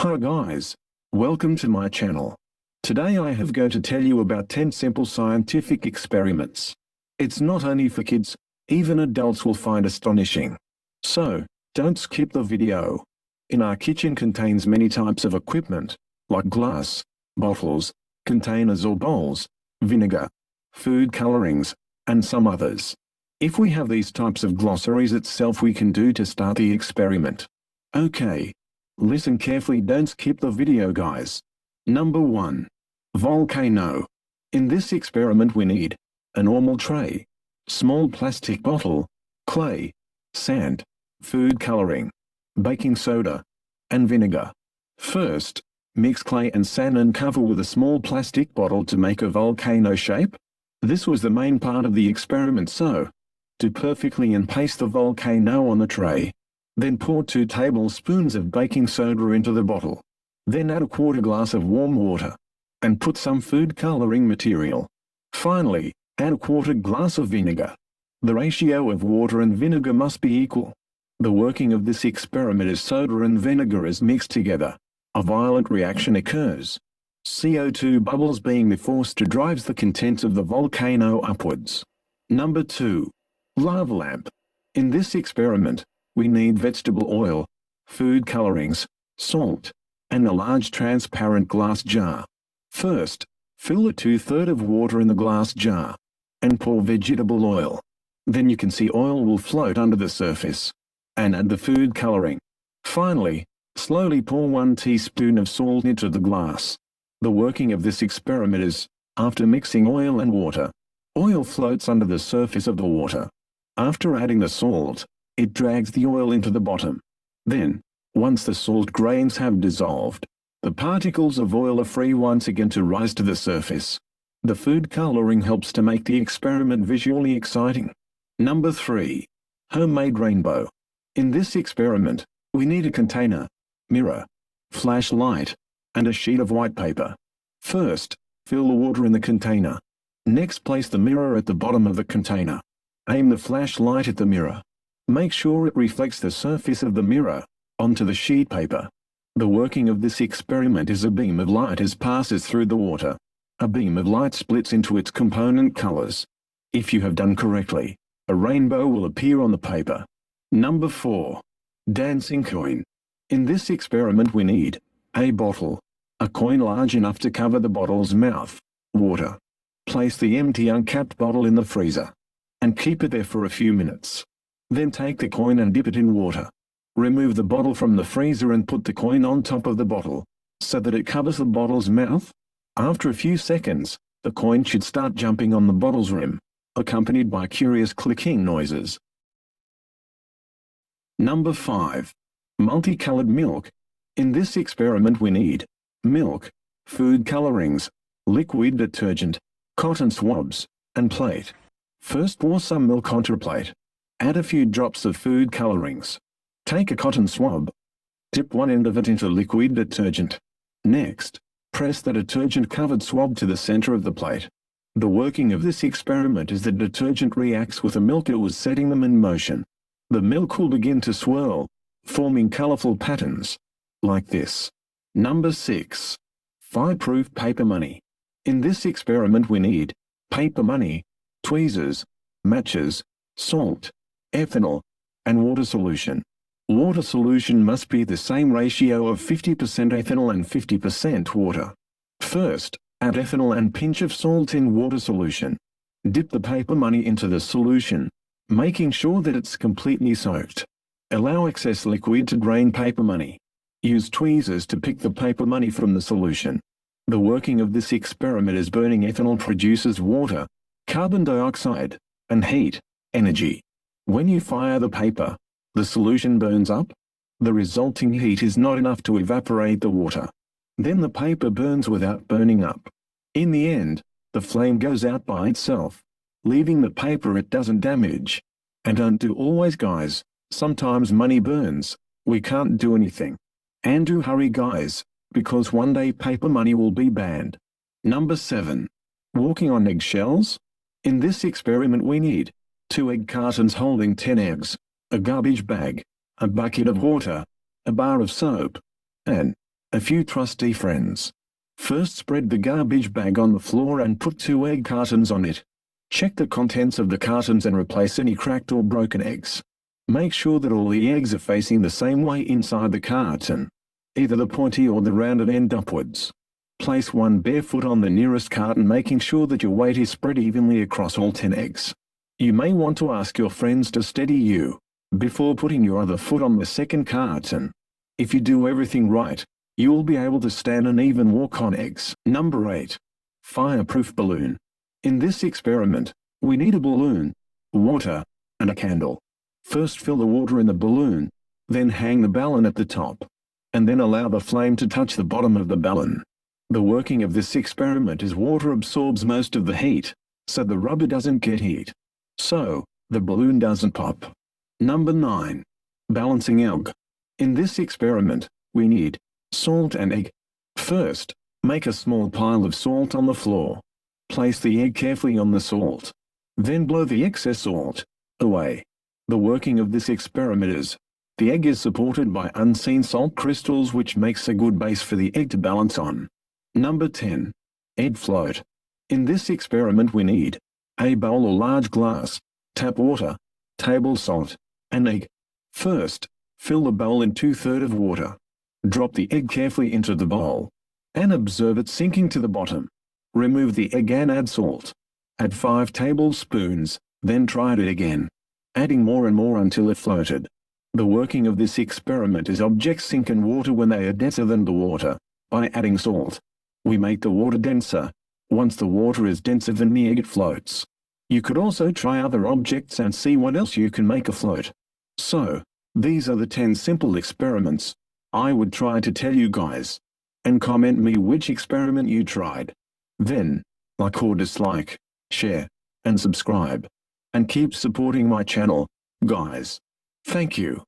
Hi guys, welcome to my channel. Today I have going to tell you about 10 simple scientific experiments. It's not only for kids, even adults will find astonishing. So, don't skip the video. In our kitchen contains many types of equipment, like glass, bottles, containers or bowls, vinegar, food colorings, and some others. If we have these types of glossaries itself we can do to start the experiment. Okay. Listen carefully, don't skip the video guys. Number 1. Volcano. In this experiment we need a normal tray, small plastic bottle, clay, sand, food coloring, baking soda, and vinegar. First, mix clay and sand and cover with a small plastic bottle to make a volcano shape. This was the main part of the experiment, so do perfectly and paste the volcano on the tray. Then pour 2 tablespoons of baking soda into the bottle. Then add a quarter glass of warm water. And put some food coloring material. Finally, add a quarter glass of vinegar. The ratio of water and vinegar must be equal. The working of this experiment is soda and vinegar is mixed together. A violent reaction occurs. CO2 bubbles being the force that drives the contents of the volcano upwards. Number 2. Lava lamp. In this experiment, we need vegetable oil, food colorings, salt, and a large transparent glass jar. First, fill the 2/3 of water in the glass jar, and pour vegetable oil. Then you can see oil will float under the surface. And add the food coloring. Finally, slowly pour 1 teaspoon of salt into the glass. The working of this experiment is, after mixing oil and water, oil floats under the surface of the water. After adding the salt, it drags the oil into the bottom. Then, once the salt grains have dissolved, the particles of oil are free once again to rise to the surface. The food coloring helps to make the experiment visually exciting. Number 3. Homemade rainbow. In this experiment, we need a container, mirror, flashlight, and a sheet of white paper. First, fill the water in the container. Next, place the mirror at the bottom of the container. Aim the flashlight at the mirror. Make sure it reflects the surface of the mirror onto the sheet paper. The working of this experiment is a beam of light as passes through the water. A beam of light splits into its component colors. If you have done correctly, a rainbow will appear on the paper. Number 4. Dancing coin. In this experiment we need a bottle, a coin large enough to cover the bottle's mouth, water. Place the empty uncapped bottle in the freezer, and keep it there for a few minutes. Then take the coin and dip it in water. Remove the bottle from the freezer and put the coin on top of the bottle, so that it covers the bottle's mouth. After a few seconds, the coin should start jumping on the bottle's rim, accompanied by curious clicking noises. Number 5. Multicolored milk. In this experiment we need milk, food colorings, liquid detergent, cotton swabs, and plate. First, pour some milk onto a plate. Add a few drops of food colorings. Take a cotton swab. Dip one end of it into liquid detergent. Next, press the detergent-covered swab to the center of the plate. The working of this experiment is the detergent reacts with the milk it was setting them in motion. The milk will begin to swirl, forming colorful patterns, like this. Number 6. Fireproof paper money. In this experiment we need paper money, tweezers, matches, salt, ethanol, and water solution. Water solution must be the same ratio of 50% ethanol and 50% water. First, add ethanol and pinch of salt in water solution. Dip the paper money into the solution, making sure that it's completely soaked. Allow excess liquid to drain paper money. Use tweezers to pick the paper money from the solution. The working of this experiment is burning ethanol produces water, carbon dioxide, and heat, energy. When you fire the paper, the solution burns up. The resulting heat is not enough to evaporate the water. Then the paper burns without burning up. In the end, the flame goes out by itself, leaving the paper it doesn't damage. And don't do always guys, sometimes money burns, we can't do anything. And do hurry guys, because one day paper money will be banned. Number 7. Walking on eggshells. In this experiment we need 2 egg cartons holding 10 eggs, a garbage bag, a bucket of water, a bar of soap, and A few trusty friends. First, spread the garbage bag on the floor and put 2 egg cartons on it. Check the contents of the cartons and replace any cracked or broken eggs. Make sure that all the eggs are facing the same way inside the carton, either the pointy or the rounded end upwards. Place 1 bare foot on the nearest carton, making sure that your weight is spread evenly across all 10 eggs. You may want to ask your friends to steady you before putting your other foot on the second carton. If you do everything right, you will be able to stand and even walk on eggs. Number 8. Fireproof balloon. In this experiment, we need a balloon, water, and a candle. First, fill the water in the balloon, then hang the balloon at the top, and then allow the flame to touch the bottom of the balloon. The working of this experiment is water absorbs most of the heat, so the rubber doesn't get heat. So, the balloon doesn't pop. Number 9. Balancing egg. In this experiment, we need salt and egg. First, make a small pile of salt on the floor. Place the egg carefully on the salt. Then blow the excess salt away. The working of this experiment is, the egg is supported by unseen salt crystals, which makes a good base for the egg to balance on. Number 10. Egg float. In this experiment we need a bowl or large glass, tap water, table salt, and egg. First, fill the bowl in 2/3 of water. Drop the egg carefully into the bowl, and observe it sinking to the bottom. Remove the egg and add salt. Add 5 tablespoons, then try it again, adding more and more until it floated. The working of this experiment is objects sink in water when they are denser than the water. By adding salt, we make the water denser. Once the water is denser than the egg, it floats. You could also try other objects and see what else you can make afloat. So, these are the 10 simple experiments I would try to tell you guys. And comment me which experiment you tried. Then, like or dislike, share, and subscribe. And keep supporting my channel, guys. Thank you.